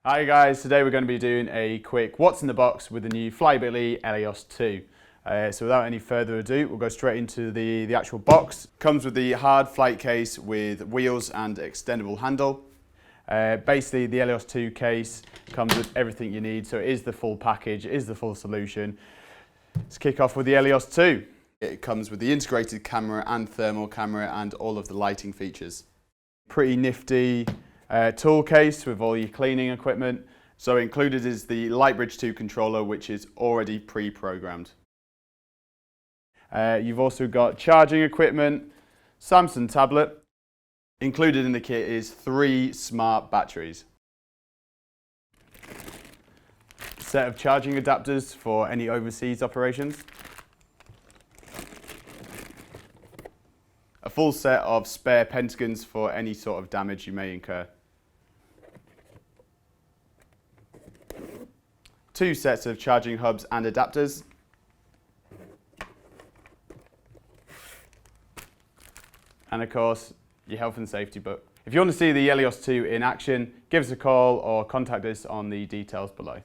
Hi guys, today we're going to be doing a quick what's in the box with the new Flyability Elios 2. So without any further ado, we'll go straight into the actual box. Comes with the hard flight case with wheels and extendable handle. Basically the Elios 2 case comes with everything you need, so it is the full package, it is the full solution. Let's kick off with the Elios 2. It comes with the integrated camera and thermal camera and all of the lighting features. Pretty nifty tool case with all your cleaning equipment. So included is the Lightbridge 2 controller, which is already pre-programmed. You've also got charging equipment, Samsung tablet. Included in the kit is 3 smart batteries. Set of charging adapters for any overseas operations. A full set of spare pentagons for any sort of damage you may incur. 2 sets of charging hubs and adapters. And of course, your health and safety book. If you want to see the Elios 2 in action, give us a call or contact us on the details below.